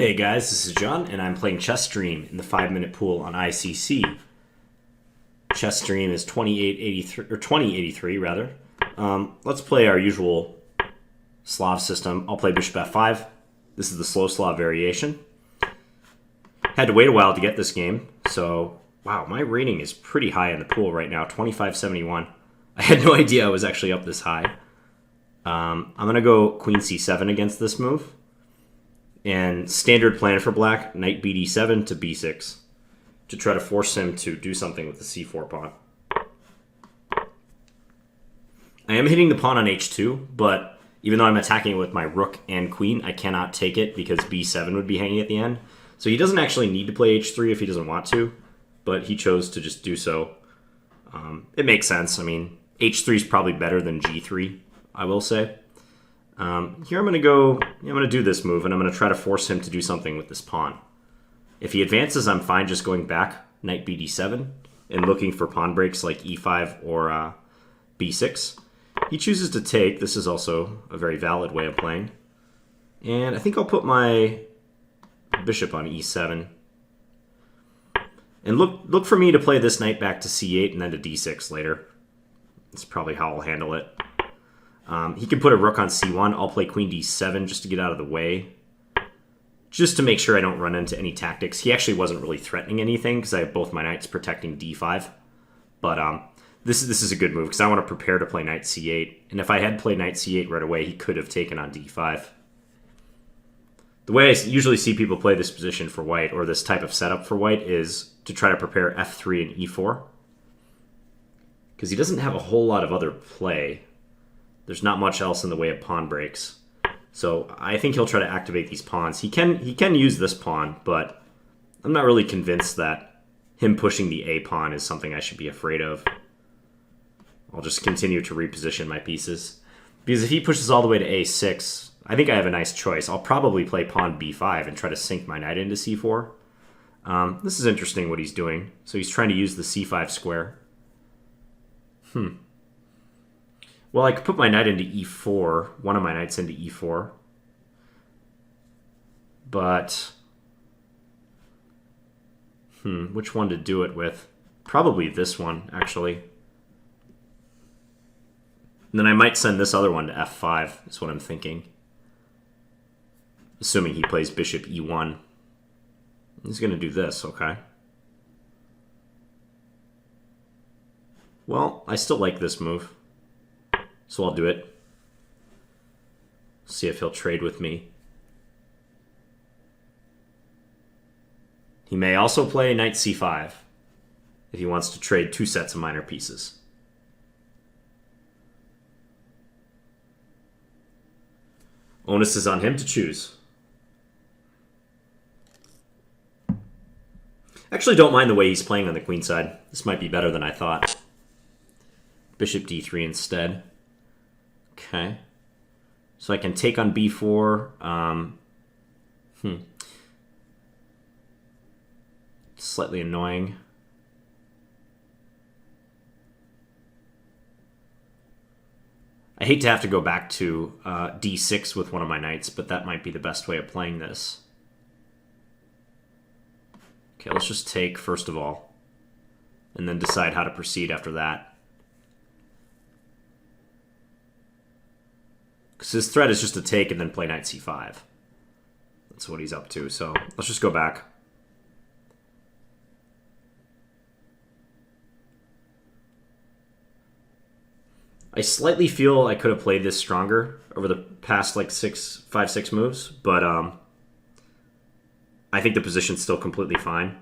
Hey guys, this is John, and I'm playing Chess Stream in the 5-minute pool on ICC. Chess Stream is 2883 or 2083 rather. Let's play our usual Slav system. I'll play Bishop F5. This is the slow Slav variation. Had to wait a while to get this game, so wow, my rating is pretty high in the pool right now, 2571. I had no idea I was actually up this high. I'm gonna go Queen C7 against this move. And standard plan for black, knight bd7 to b6 to try to force him to do something with the c4 pawn. I am hitting the pawn on h2, but even though I'm attacking it with my rook and queen, I cannot take it because b7 would be hanging at the end. So he doesn't actually need to play h3 if he doesn't want to, but he chose to just do so. It makes sense. I mean, h3 is probably better than g3, I will say. Here I'm going to do this move, and I'm going to try to force him to do something with this pawn. If he advances, I'm fine just going back, knight bd7, and looking for pawn breaks like e5 or b6. He chooses to take. This is also a very valid way of playing. And I think I'll put my bishop on e7. And look for me to play this knight back to c8 and then to d6 later. That's probably how I'll handle it. He can put a rook on c1. I'll play queen d7 just to get out of the way. Just to make sure I don't run into any tactics. He actually wasn't really threatening anything because I have both my knights protecting d5. But this is a good move because I want to prepare to play knight c8. And if I had played knight c8 right away, he could have taken on d5. The way I usually see people play this position for white, or this type of setup for white, is to try to prepare f3 and e4. Because he doesn't have a whole lot of other play. There's not much else in the way of pawn breaks. So I think he'll try to activate these pawns. He can use this pawn, but I'm not really convinced that him pushing the a pawn is something I should be afraid of. I'll just continue to reposition my pieces. Because if he pushes all the way to a6, I think I have a nice choice. I'll probably play pawn b5 and try to sink my knight into c4. This is interesting what he's doing. So he's trying to use the c5 square. Well, I could put my knight into e4, one of my knights into e4. But, which one to do it with? Probably this one, actually. And then I might send this other one to f5, is what I'm thinking. Assuming he plays bishop e1. He's going to do this, okay. Well, I still like this move. So I'll do it. See if he'll trade with me. He may also play knight c5 if he wants to trade two sets of minor pieces. Onus is on him to choose. Actually, don't mind the way he's playing on the queen side. This might be better than I thought. Bishop d3 instead. Okay, so I can take on b4. Slightly annoying. I hate to have to go back to d6 with one of my knights, but that might be the best way of playing this. Okay, let's just take first of all, and then decide how to proceed after that. Because his threat is just to take and then play knight c5. That's what he's up to. So let's just go back. I slightly feel I could have played this stronger over the past like 5-6 moves, but I think the position's still completely fine.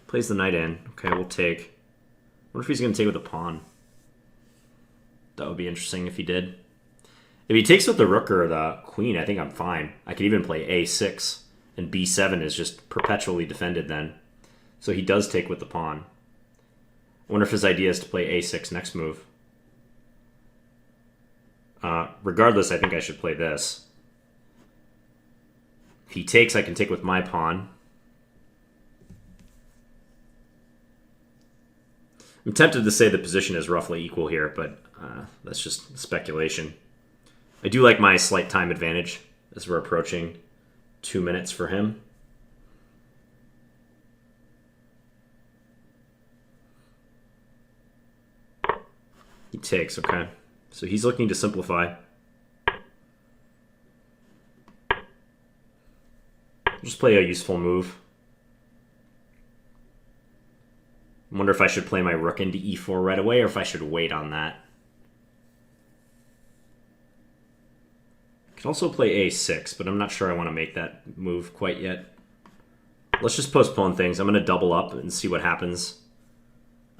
Plays the knight in. Okay, we'll take. I wonder if he's going to take with a pawn. That would be interesting if he did. If he takes with the rook or the queen, I think I'm fine. I could even play a6, and b7 is just perpetually defended then. So he does take with the pawn. I wonder if his idea is to play a6 next move. Regardless, I think I should play this. If he takes, I can take with my pawn. I'm tempted to say the position is roughly equal here, but that's just speculation. I do like my slight time advantage as we're approaching 2 minutes for him. He takes, okay. So he's looking to simplify. Just play a useful move. I wonder if I should play my rook into e4 right away or if I should wait on that. I could also play a6, but I'm not sure I want to make that move quite yet. Let's just postpone things. I'm going to double up and see what happens.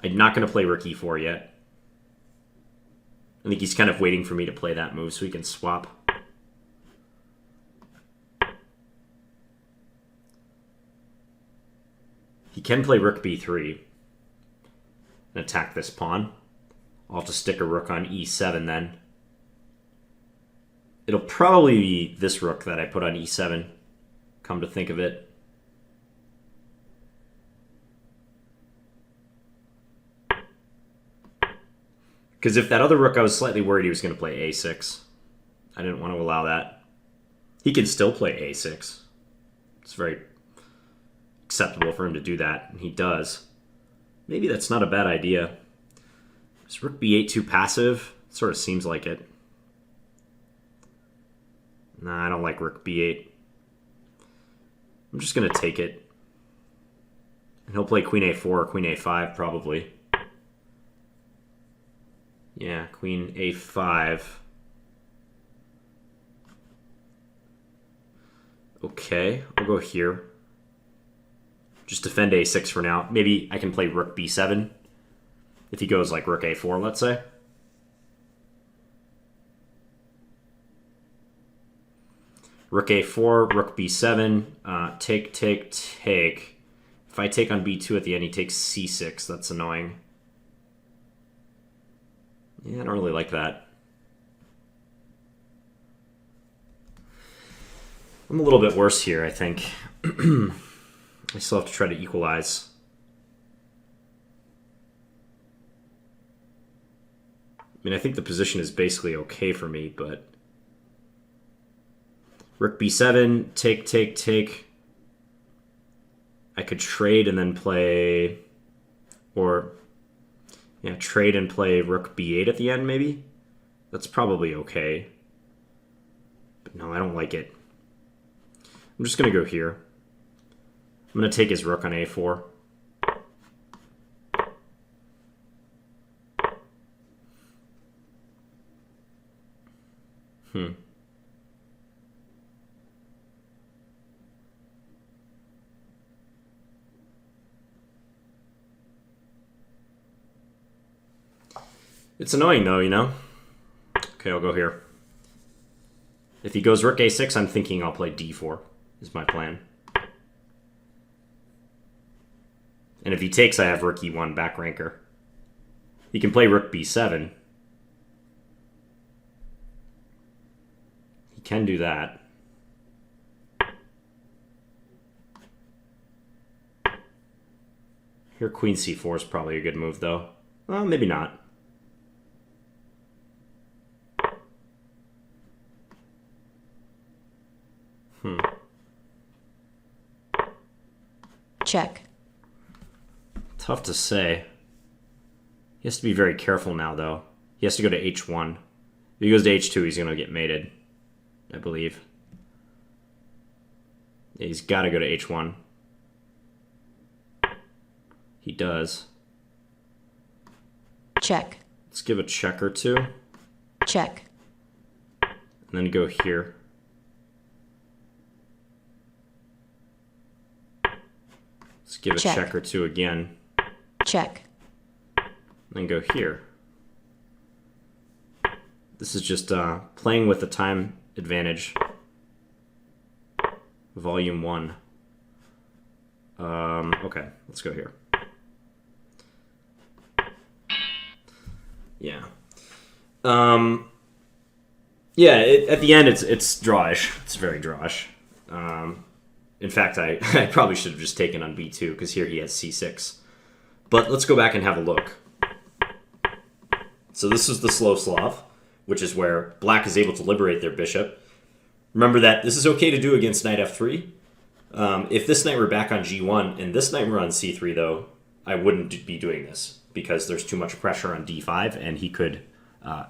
I'm not going to play rook e4 yet. I think he's kind of waiting for me to play that move so he can swap. He can play rook b3 and attack this pawn. I'll have to stick a rook on e7 then. It'll probably be this rook that I put on e7, come to think of it. Because if that other rook, I was slightly worried he was going to play a6. I didn't want to allow that. He can still play a6. It's very acceptable for him to do that, and he does. Maybe that's not a bad idea. Is rook b8 too passive? It sort of seems like it. Nah, I don't like rook b8. I'm just going to take it. And he'll play queen a4 or queen a5 probably. Yeah, queen a5. Okay, I'll go here. Just defend a6 for now. Maybe I can play rook b7 if he goes like rook a4, let's say. Rook a4, rook b7, take, take, take. If I take on b2 at the end, he takes c6. That's annoying. Yeah, I don't really like that. I'm a little bit worse here, I think. I still have to try to equalize. I mean, I think the position is basically okay for me, but... Rook b7, take, take, take. I could trade and then play... Or... Yeah, trade and play rook b8 at the end, maybe? That's probably okay. But no, I don't like it. I'm just going to go here. I'm going to take his rook on a4. It's annoying though, you know? Okay, I'll go here. If he goes rook a6, I'm thinking I'll play d4, is my plan. And if he takes, I have rook e1 back ranker. He can play rook b7. He can do that. Here, queen c4 is probably a good move, though. Well, maybe not. Check. Tough to say. He has to be very careful now, though. He has to go to h1. If he goes to h2, he's going to get mated, I believe. Yeah, he's got to go to h1. He does. Check. Let's give a check or two. Check. And then go here. Let's give a check or two again. Check. And then go here. This is just playing with the time advantage. Volume 1. Okay, let's go here. Yeah. Yeah, at the end, it's drawish. It's very drawish. In fact, I probably should have just taken on b2, because here he has c6. But let's go back and have a look. So this is the slow Slav, which is where black is able to liberate their bishop. Remember that this is okay to do against knight f3. If this knight were back on g1 and this knight were on c3, though, I wouldn't be doing this, because there's too much pressure on d5, and he could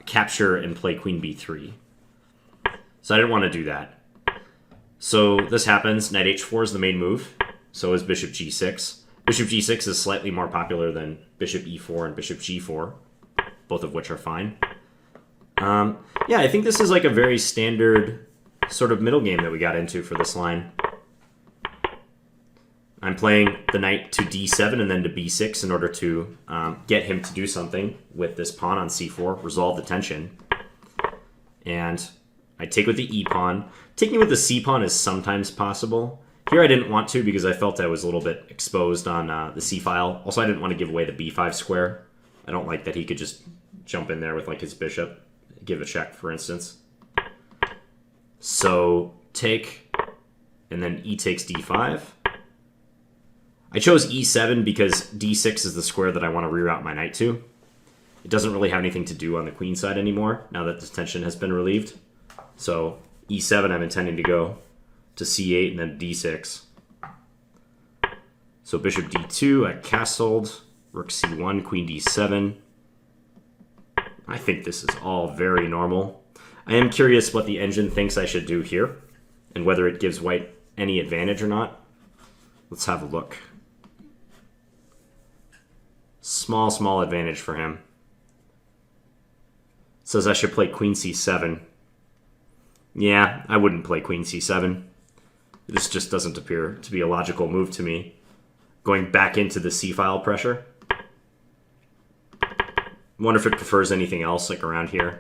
capture and play queen b3. So I didn't want to do that. So this happens. Knight h4 is the main move. So is bishop g6. Bishop g6 is slightly more popular than bishop e4 and bishop g4, both of which are fine. Yeah, I think this is like a very standard sort of middle game that we got into for this line. I'm playing the knight to d7 and then to b6 in order to get him to do something with this pawn on c4, resolve the tension. And I take with the e pawn. Taking with the c pawn is sometimes possible. Here I didn't want to because I felt I was a little bit exposed on the c file. Also, I didn't want to give away the b5 square. I don't like that he could just jump in there with like his bishop, give a check, for instance. So take, and then e takes d5. I chose e7 because d6 is the square that I want to reroute my knight to. It doesn't really have anything to do on the queen side anymore now that the tension has been relieved. So e7 I'm intending to go to c8 and then d6. So bishop d2, I castled, rook c1, queen d7. I think this is all very normal. I am curious what the engine thinks I should do here and whether it gives white any advantage or not. Let's have a look. Small advantage for him. It says I should play queen c7. Yeah, I wouldn't play queen c7. This just doesn't appear to be a logical move to me. Going back into the c-file pressure. Wonder if it prefers anything else like around here.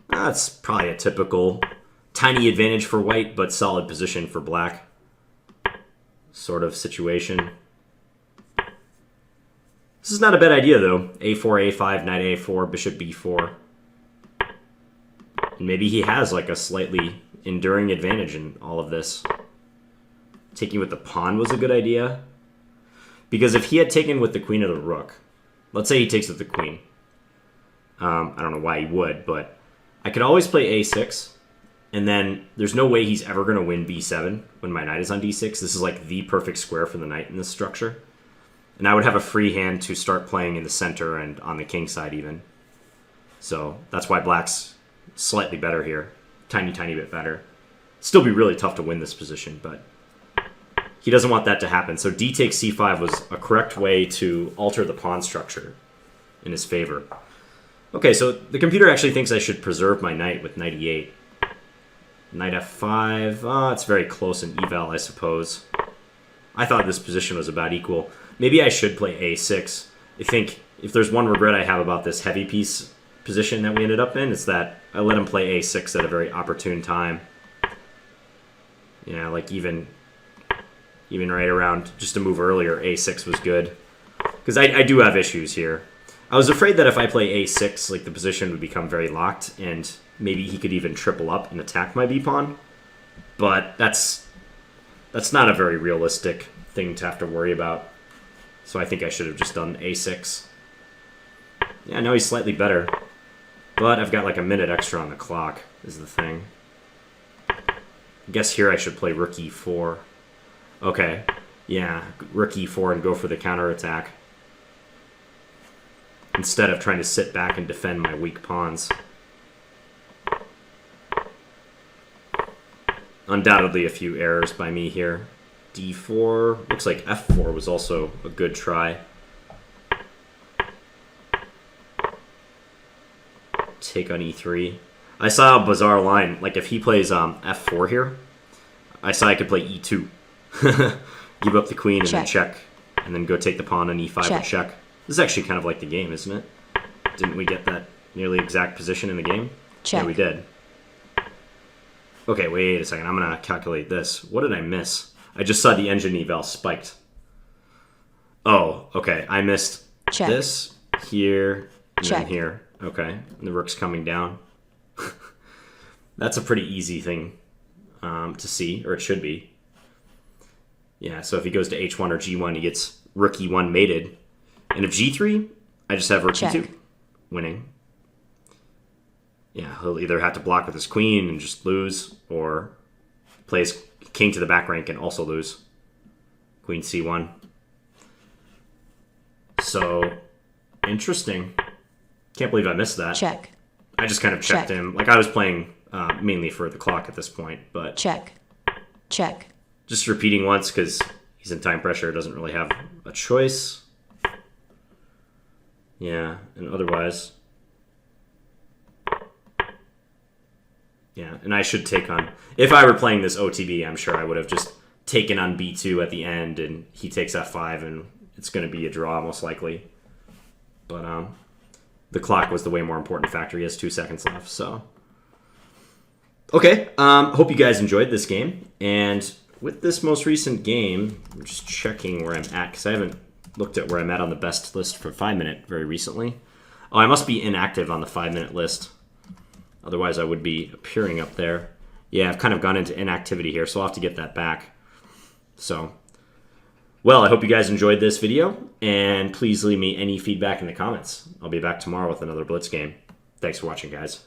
That's probably a typical tiny advantage for white, but solid position for black sort of situation. This is not a bad idea though. a4, a5, knight a4, bishop b4. And maybe he has like a slightly enduring advantage in all of this. Taking with the pawn was a good idea. Because if he had taken with the queen or the rook, let's say he takes with the queen. I don't know why he would, but I could always play a6. And then there's no way he's ever going to win b7 when my knight is on d6. This is like the perfect square for the knight in this structure. And I would have a free hand to start playing in the center and on the king side even. So that's why black's slightly better here. Tiny bit better. Still be really tough to win this position, but he doesn't want that to happen. So d takes c5 was a correct way to alter the pawn structure in his favor. Okay, so the computer actually thinks I should preserve my knight with knight e8. Knight f5. It's very close in eval, I suppose. I thought this position was about equal. Maybe I should play a6. I think if there's one regret I have about this heavy piece position that we ended up in, it's that I let him play a6 at a very opportune time. Yeah, like even right around just a move earlier, a6 was good. Because I do have issues here. I was afraid that if I play a6, like the position would become very locked, and maybe he could even triple up and attack my b-pawn. But that's not a very realistic thing to have to worry about. So I think I should have just done a6. Yeah, now he's slightly better. But I've got like a minute extra on the clock, is the thing. I guess here I should play rook e4. Okay, yeah, rook e4 and go for the counterattack. Instead of trying to sit back and defend my weak pawns. Undoubtedly a few errors by me here. d4, looks like f4 was also a good try. Take on e3. I saw a bizarre line, like if he plays f4 here, I saw I could play e2. Give up the queen and then check, and then go take the pawn on e5 and check. This is actually kind of like the game, isn't it? Didn't we get that nearly exact position in the game? Check. Yeah, we did. Okay, wait a second. I'm going to calculate this. What did I miss? I just saw the engine eval spiked. Oh, okay. I missed this, here, and then here. Okay, and the rook's coming down. That's a pretty easy thing to see, or it should be. Yeah, so if he goes to h1 or g1, he gets rook e1 mated. And if g3, I just have rook e2 winning. Yeah, he'll either have to block with his queen and just lose, or plays king to the back rank and also lose. Queen c1. So, interesting. Can't believe I missed that. Check. I just kind of checked Check. him. Like, I was playing mainly for the clock at this point, but Check. Check. just repeating once because he's in time pressure, doesn't really have a choice. Yeah, and otherwise... Yeah, and I should take on... If I were playing this OTB, I'm sure I would have just taken on B2 at the end, and he takes F5, and it's going to be a draw, most likely. But the clock was the way more important factor. He has 2 seconds left, so... Okay, hope you guys enjoyed this game. And with this most recent game, I'm just checking where I'm at, because I haven't looked at where I'm at on the best list for 5-minute very recently. Oh, I must be inactive on the 5-minute list. Otherwise, I would be appearing up there. Yeah, I've kind of gone into inactivity here, so I'll have to get that back. So, well, I hope you guys enjoyed this video, and please leave me any feedback in the comments. I'll be back tomorrow with another Blitz game. Thanks for watching, guys.